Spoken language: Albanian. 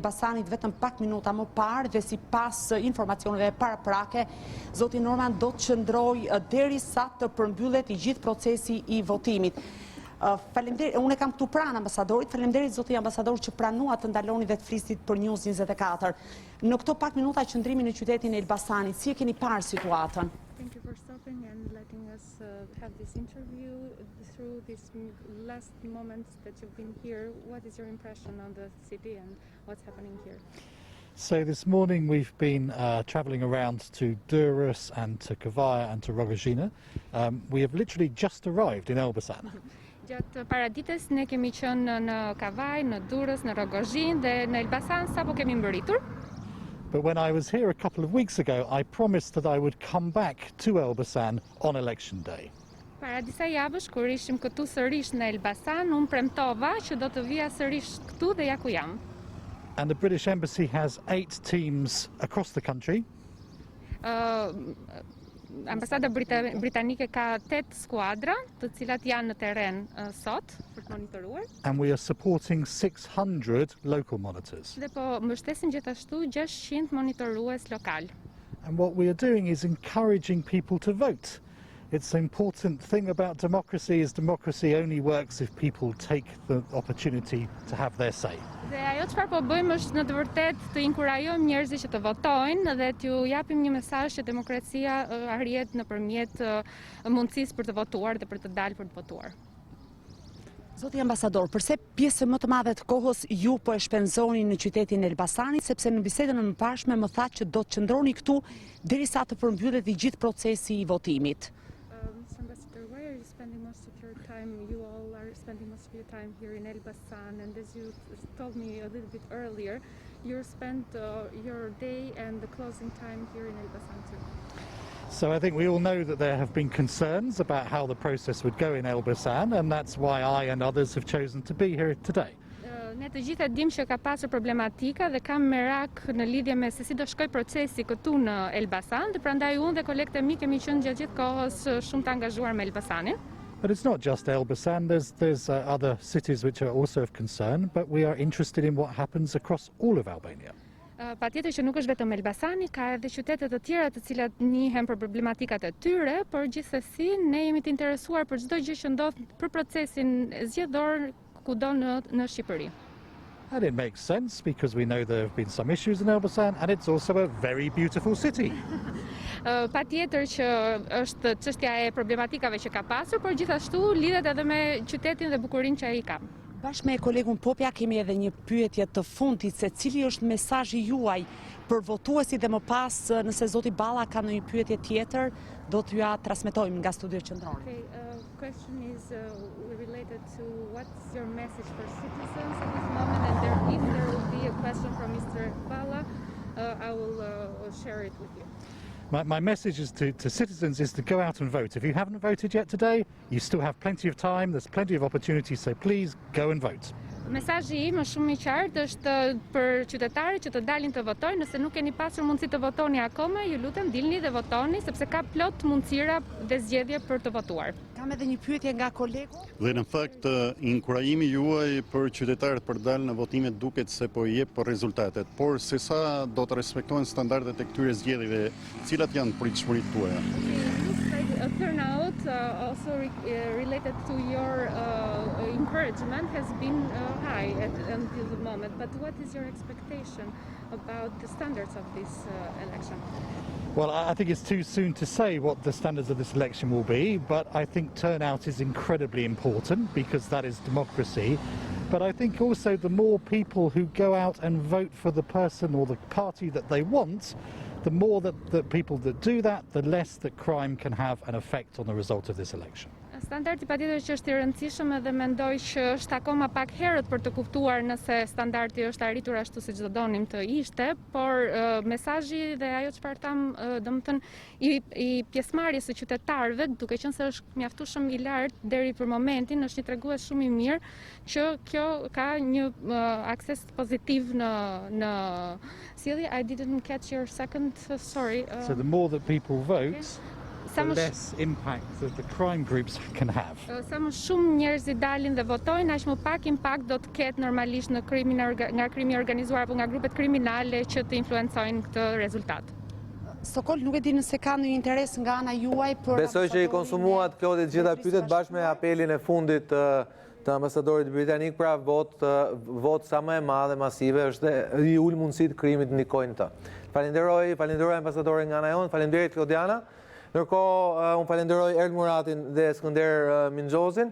Elbasanit vetëm pak minuta më parë dhe sipas informacioneve paraprake, zoti Norman do të qëndrojë derisa të përmbyllet i gjithë procesi i votimit. Unë e kam këtu pranë ambasadorit, faleminderit zoti ambasador që pranua të ndaloni dhe të flisnit për News 24. Në këto pak minuta qëndrimi në qytetin e Elbasanit, si e keni parë situatën? Thank you for stopping and letting us have this interview through these last moments that you've been here. What is your impression on the city and what's happening here? So this morning we've been travelling around to Durrës and to Kavaya and to Rogozina. We have literally just arrived in Elbasan. Gjatë paradites ne kemi qenë në Kavaj, në Durrës, në Rogozhinë dhe në Elbasan sapo kemi mbërritur. But when I was here a couple of weeks ago, I promised that I would come back to Elbasan on election day. Para disa javësh kur ishim këtu sërish në Elbasan, unë premtova që do të vija sërish këtu dhe ja ku jam. And the British Embassy has 8 teams across the country. Ambasada britanike ka 8 skuadra, të cilat janë në terren sot për të monitoruar. And we are supporting 600 local monitors. Dhe po mbështesim gjithashtu 600 monitorues lokal. And what we are doing is encouraging people to vote. It's an important thing about democracy is democracy only works if people take the opportunity to have their say. Dhe ajo çfarë po bëjmë është në të vërtetë të inkurajojmë njerëzit që të votojnë dhe t'ju japim një mesazh që demokracia arrihet nëpërmjet mundësisë për të votuar dhe për të dalë për të votuar. Zoti ambasador, përse pjesë më të madhe të kohës ju po e shpenzoni në qytetin e Elbasanit, sepse në bisedën e mëparshme më tha që do të qëndroni këtu derisa të përmbyllet i gjithë procesi i votimit. Mr. Ambassador, why are you spending most of your time? You all are spending most of your time here in Elbasan, and as you told me a little bit earlier, you spent your day and the closing time here in Elbasan too. So I think we all know that there have been concerns about how the process would go in Elbasan, and that's why I and others have chosen to be here today. Ne të gjitha dim që ka pasur problematika dhe kam merak në lidhje me se si do shkoj procesi këtu në Elbasan, dhe prandaj unë dhe kolegët e mi kemi qenë gjatë gjithë kohës shumë të angazhuar me Elbasanin. But it's not just Elbasan, there's other cities which are also of concern, but we are interested in what happens across all of Albania. Patjetër që nuk është vetëm Elbasani, ka edhe qytete të tjera të cilat njihen për problematikat e tyre, por gjithsesi ne jemi të interesuar për çdo gjë që ndodh për procesin zgjedhor kudo në Shqipëri. And it makes sense because we know there have been some issues in Elbasan and it's also a very beautiful city. Patjetër që është çështja e problematikave që ka pasur, por gjithashtu lidhet edhe me qytetin dhe bukurinë që ai ka. Bashkë me kolegun Popja kemi edhe një pyetje të fundit se cili është mesazhi juaj për votuesit dhe më pas nëse zoti Balla ka ndonjë pyetje tjetër do t'ju ja transmetojmë nga studio qendrore. Okay, question is related to what's your message for citizens at this moment, and if there will be a question from Mr. Balla, I will share it with you. My message is to citizens is to go out and vote. If you haven't voted yet today, you still have plenty of time, there's plenty of opportunities, so please go and vote. Mesazhi im është shumë i qartë, është për qytetarët që të dalin të votojnë, nëse nuk keni pasur mundësi të votoni akoma, ju lutem dilni dhe votoni sepse ka plot mundësira dhe zgjedhje për të votuar. Kam edhe një pyetje nga kolegu. Dhe në fakt inkurajimi juaj për qytetarët për dalë në votimet duket se po i jep për rezultatet, por se sa do të respektohen standardet e këtyre zgjedhjeve, cilat janë pritshmëritë tuaja? A turnout also related to your encouragement has been high until the moment, but what is your expectation about the standards of this election? Well, I think it's too soon to say what the standards of this election will be, but I think turnout is incredibly important because that is democracy. But I think also the more people who go out and vote for the person or the party that they want, the more that people that do that, the less that crime can have an effect on the result of this election. Standardi patjetër që është i rëndësishëm edhe mendoj që është akoma pak herët për të kuptuar nëse standardi është arritur ashtu siç do donim të ishte, por mesazhi dhe ajo çfarë tham, domethënë i pjesëmarrjes së qytetarëve, duke qenë se është mjaftueshëm i lartë deri për momentin, është një tregues shumë i mirë që kjo ka një akses pozitiv në sjellje. I didn't catch your second, sorry. So the more that people vote, the less impact that the crime groups can have. Sa më shumë njerëzit dalin dhe votojnë, aq më pak impakt do të ketë normalisht në nga krimi i organizuar apo nga grupet kriminale që të influencojnë këtë rezultat. Sokol, nuk e di nëse ka ndonjë interes nga ana juaj për Besoj që i konsumuat Klodi të gjitha pyetjet bashkë me apelin e fundit të ambasadorit britanik, pra vot sa më e madhe, masive, është i ul mundësitë krimit ndikojnë të. Falenderoj ambasadorin nga ana jonë, faleminderit Klodiana. Ndërkohë, unë falenderoj Erd Muratin dhe Skënder Minxhozin.